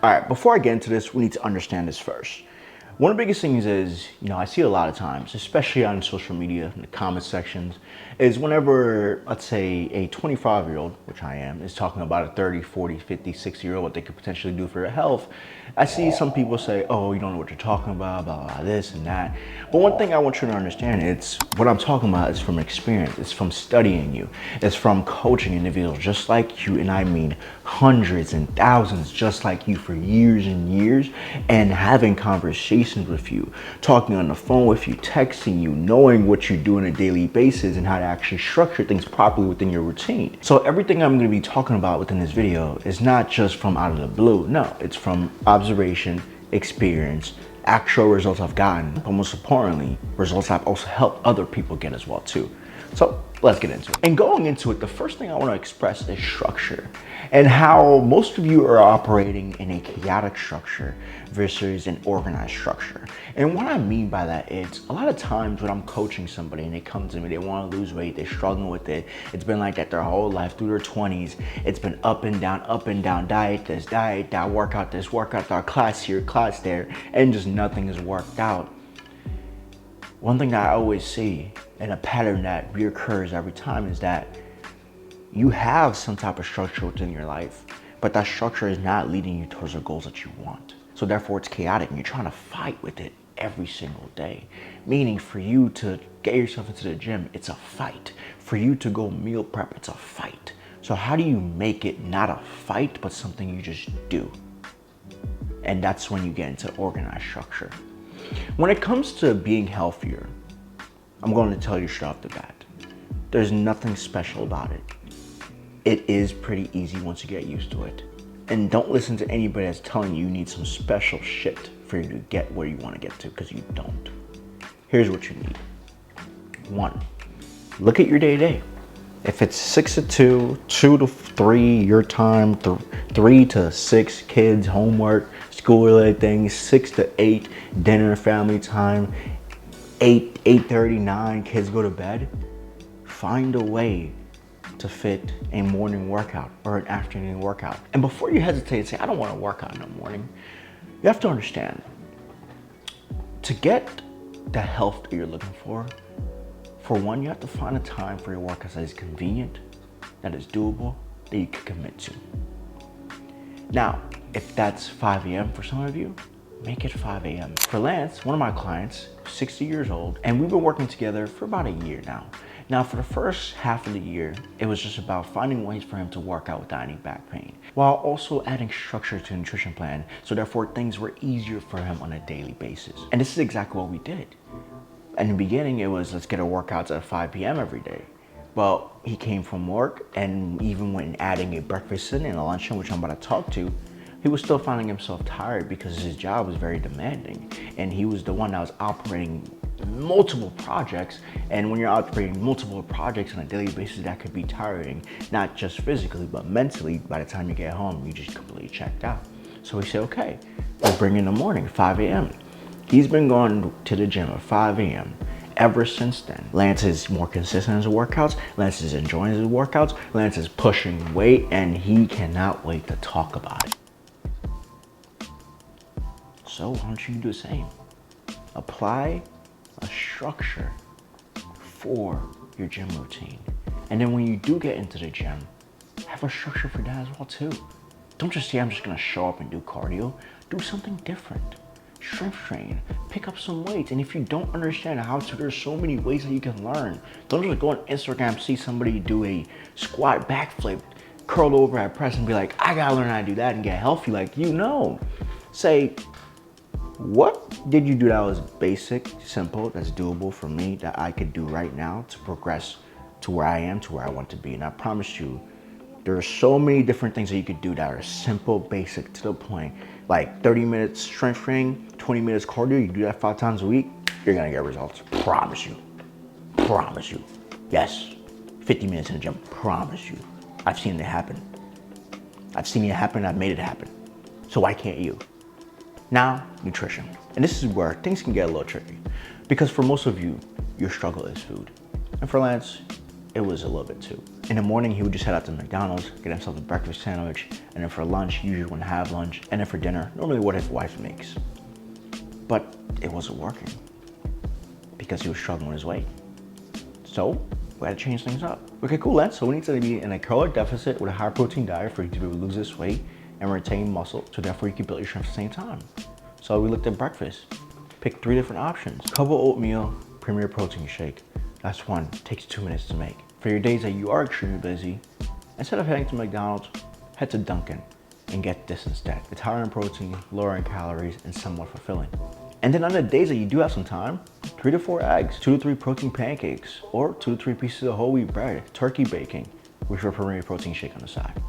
All right, before I get into this, we need to understand this first. One of the biggest things is, I see a lot of times, especially on social media, in the comment sections, is whenever, let's say, a 25-year-old, which I am, is talking about a 30, 40, 50, 60-year-old, what they could potentially do for their health, I see some people say, oh, you don't know what you're talking about, blah, blah, this and that. But one thing I want you to understand, it's what I'm talking about is from experience. It's from studying you. It's from coaching individuals just like you, and I mean hundreds and thousands just like you for years and years, and having conversations with you, talking on the phone with you, texting you, knowing what you do on a daily basis and how to actually structure things properly within your routine. So everything I'm going to be talking about within this video is not just from out of the blue. No, it's from observation, experience, actual results I've gotten, but most importantly, results I've also helped other people get as well too. So let's get into it. And going into it, the first thing I want to express is structure and how most of you are operating in a chaotic structure versus an organized structure. And what I mean by that is a lot of times when I'm coaching somebody and they come to me, they want to lose weight, they're struggling with it. It's been like that their whole life through their 20s. It's been up and down, diet this, diet that, workout this, workout that, class here, class there, and just nothing has worked out. One thing that I always see, and a pattern that reoccurs every time, is that you have some type of structure within your life, but that structure is not leading you towards the goals that you want. So therefore it's chaotic and you're trying to fight with it every single day. Meaning for you to get yourself into the gym, it's a fight. For you to go meal prep, it's a fight. So how do you make it not a fight, but something you just do? And that's when you get into organized structure. When it comes to being healthier, I'm going to tell you straight off the bat, there's nothing special about it. It is pretty easy once you get used to it. And don't listen to anybody that's telling you need some special shit for you to get where you want to get to, because you don't. Here's what you need. 1, look at your day-to-day. If it's 6 to 2, 2 to 3, your time, 3 to 6, kids, homework, school-related things, 6 to 8, dinner, family time, 8:30, 9, kids go to bed, find a way to fit a morning workout or an afternoon workout. And before you hesitate and say, I don't want to work out in the morning, you have to understand, to get the health that you're looking for one, you have to find a time for your workouts that is convenient, that is doable, that you can commit to. Now, if that's 5 a.m. for some of you, make it 5 a.m. For Lance, one of my clients, 60 years old, and we've been working together for about a year now. Now, for the first half of the year, it was just about finding ways for him to work out without any back pain, while also adding structure to the nutrition plan, so therefore things were easier for him on a daily basis. And this is exactly what we did. In the beginning, it was, let's get our workouts at 5 p.m. every day. Well, he came from work, and even when adding a breakfast in and a lunch in, which I'm about to talk to, he was still finding himself tired because his job was very demanding. And he was the one that was operating multiple projects. And when you're operating multiple projects on a daily basis, that could be tiring, not just physically, but mentally. By the time you get home, you just completely checked out. So we said, okay, we'll bring in the morning, 5 a.m. He's been going to the gym at 5 a.m. ever since then. Lance is more consistent in his workouts. Lance is enjoying his workouts. Lance is pushing weight, and he cannot wait to talk about it. So why don't you do the same? Apply a structure for your gym routine. And then when you do get into the gym, have a structure for that as well too. Don't just say, I'm just gonna show up and do cardio. Do something different. Strength train, pick up some weights. And if you don't understand how to, there's so many ways that you can learn. Don't just go on Instagram, see somebody do a squat backflip, curl over at press and be like, I gotta learn how to do that and get healthy like you know. Say, what did you do that was basic, simple, that's doable for me, that I could do right now to progress to where I am, to where I want to be? And I promise you, there are so many different things that you could do that are simple, basic, to the point. Like 30 minutes strength training, 20 minutes cardio, you do that 5 times a week, you're gonna get results. Promise you. Promise you. Yes, 50 minutes in the gym, promise you. I've seen it happen. I've seen it happen, I've made it happen. So why can't you? Now, nutrition. And this is where things can get a little tricky, because for most of you, your struggle is food. And for Lance, it was a little bit too. In the morning, he would just head out to McDonald's, get himself a breakfast sandwich, and then for lunch, he usually wouldn't have lunch, and then for dinner, normally what his wife makes. But it wasn't working because he was struggling with his weight. So we had to change things up. Okay, cool, Len. So we need to be in a caloric deficit with a high protein diet for you to be able to lose this weight and retain muscle, so therefore you can build your strength at the same time. So we looked at breakfast, picked 3 different options. Cup of oatmeal, premier protein shake. That's one, takes 2 minutes to make. For your days that you are extremely busy, instead of heading to McDonald's, head to Dunkin' and get this instead. It's higher in protein, lower in calories, and somewhat fulfilling. And then on the days that you do have some time, 3 to 4 eggs, 2 to 3 protein pancakes, or 2 to 3 pieces of whole wheat bread, turkey bacon, with your premier protein shake on the side.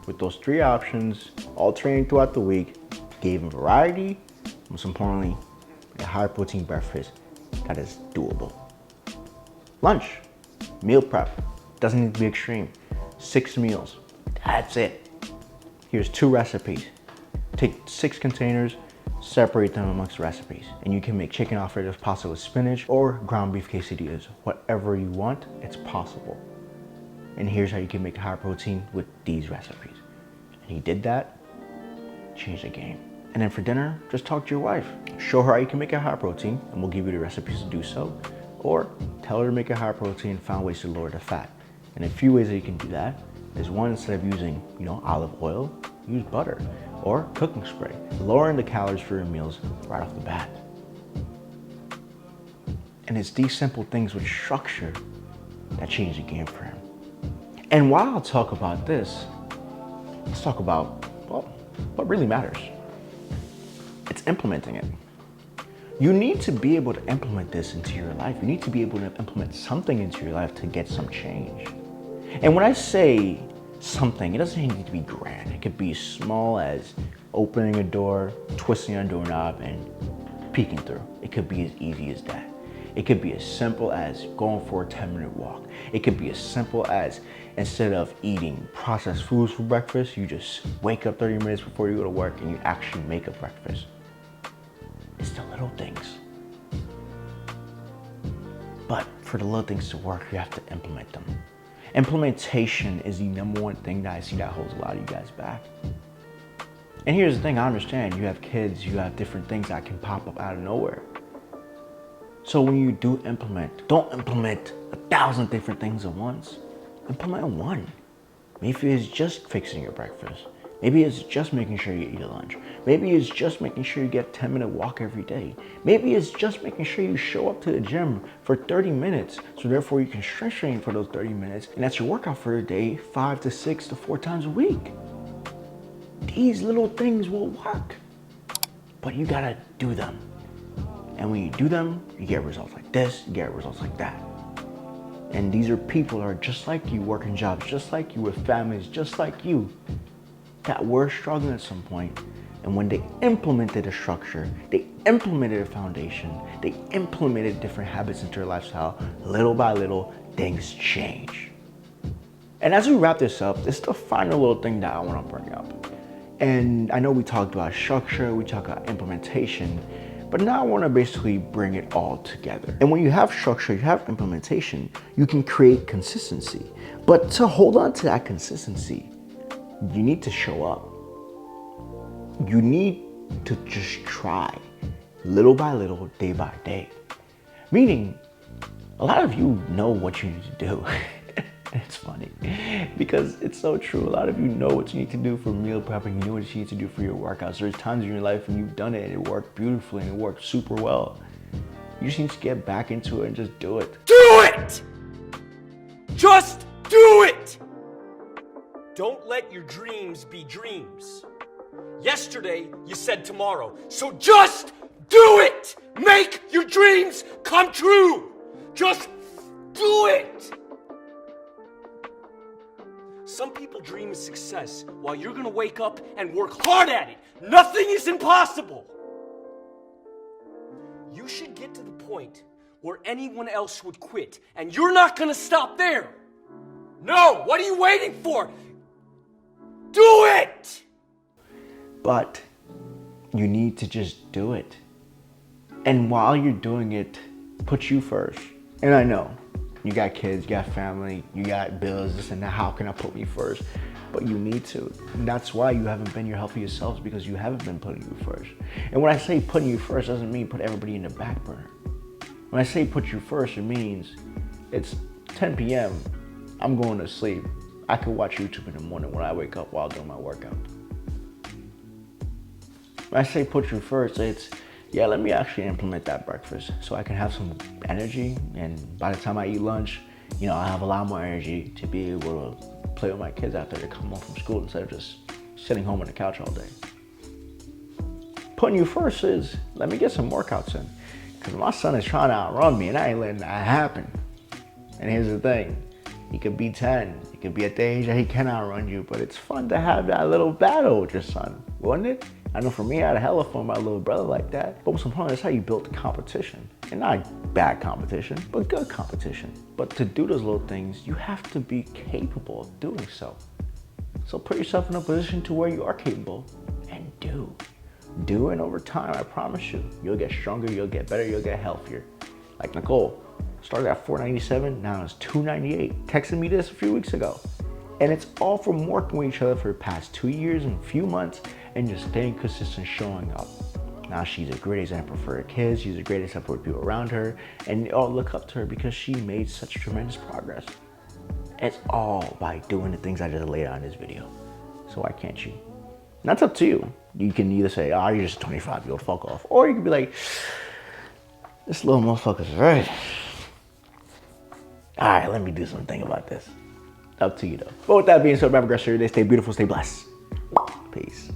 With those 3 options, alternating throughout the week, gave him variety, most importantly, a high protein breakfast that is doable. Lunch, meal prep, doesn't need to be extreme. 6 meals, that's it. Here's 2 recipes. Take 6 containers, separate them amongst recipes, and you can make chicken alfredo pasta with spinach or ground beef quesadillas. Whatever you want, it's possible. And here's how you can make high protein with these recipes. And he did that, changed the game. And then for dinner, just talk to your wife. Show her how you can make a high protein, and we'll give you the recipes to do so. Or tell her to make a high protein and find ways to lower the fat. And a few ways that you can do that is one, instead of using, olive oil, use butter or cooking spray, lowering the calories for your meals right off the bat. And it's these simple things with structure that change the game for him. And while I'll talk about this, let's talk about, what really matters. It's implementing it. You need to be able to implement this into your life. You need to be able to implement something into your life to get some change. And when I say something, it doesn't need to be grand. It could be as small as opening a door, twisting a doorknob, and peeking through. It could be as easy as that. It could be as simple as going for a 10-minute walk. It could be as simple as, instead of eating processed foods for breakfast, you just wake up 30 minutes before you go to work and you actually make a breakfast. It's the little things. But for the little things to work, you have to implement them. Implementation is the number one thing that I see that holds a lot of you guys back. And here's the thing, I understand you have kids, you have different things that can pop up out of nowhere. So when you do implement, don't implement 1,000 different things at once. Implement one. Maybe it's just fixing your breakfast. Maybe it's just making sure you eat a lunch. Maybe it's just making sure you get a 10-minute walk every day. Maybe it's just making sure you show up to the gym for 30 minutes, so therefore you can strength train for those 30 minutes, and that's your workout for the day 5 to 6 to 4 times a week. These little things will work, but you gotta do them. And when you do them, you get results like this, you get results like that. And these are people that are just like you, working jobs just like you, with families just like you, that were struggling at some point. And when they implemented a structure, they implemented a foundation, they implemented different habits into their lifestyle, little by little, things change. And as we wrap this up, this is the final little thing that I want to bring up. And I know we talked about structure, we talked about implementation, but now I want to basically bring it all together. And when you have structure, you have implementation, you can create consistency. But to hold on to that consistency, you need to show up. You need to just try, little by little, day by day. Meaning, a lot of you know what you need to do. It's funny because it's so true. A lot of you know what you need to do for meal prepping. You know what you need to do for your workouts. There's times in your life when you've done it and it worked beautifully and it worked super well. You just need to get back into it and just do it. Do it! Just do it! Don't let your dreams be dreams. Yesterday, you said tomorrow. So just do it! Make your dreams come true! Just do it! Some people dream of success while you're gonna wake up and work hard at it. Nothing is impossible. You should get to the point where anyone else would quit, and you're not gonna stop there. No, what are you waiting for? Do it! But you need to just do it. And while you're doing it, put you first. And I know, You got kids, you got family, you got bills, this and that. How can I put me first? But you need to. And that's why you haven't been your healthiest selves, because you haven't been putting you first. And when I say putting you first, doesn't mean put everybody in the back burner. When I say put you first, it means it's 10 p.m. I'm going to sleep. I could watch YouTube in the morning when I wake up while doing my workout. When I say put you first, it's, yeah, let me actually implement that breakfast so I can have some energy. And by the time I eat lunch, you know, I have a lot more energy to be able to play with my kids after they come home from school instead of just sitting home on the couch all day. Putting you first is, let me get some workouts in. Because my son is trying to outrun me and I ain't letting that happen. And here's the thing, he could be 10, he could be at the age that he can outrun you, but it's fun to have that little battle with your son, wouldn't it? I know for me, I had a hella fun with my little brother like that. But what's important is how you build the competition. And not bad competition, but good competition. But to do those little things, you have to be capable of doing so. So put yourself in a position to where you are capable and do. Do, and over time, I promise you, you'll get stronger, you'll get better, you'll get healthier. Like Nicole, started at 497, now it's 298. Texted me this a few weeks ago. And it's all from working with each other for the past 2 years and a few months and just staying consistent, showing up. Now she's a great example for her kids, she's a great example for people around her, and they all look up to her because she made such tremendous progress. It's all by doing the things I just laid out in this video. So why can't you? And that's up to you. You can either say, oh, you're just a 25-year-old, fuck off. Or you can be like, this little motherfucker's right. All right, let me do something about this. Up to you though. But with that being said, remember, guys, stay beautiful, stay blessed. Peace.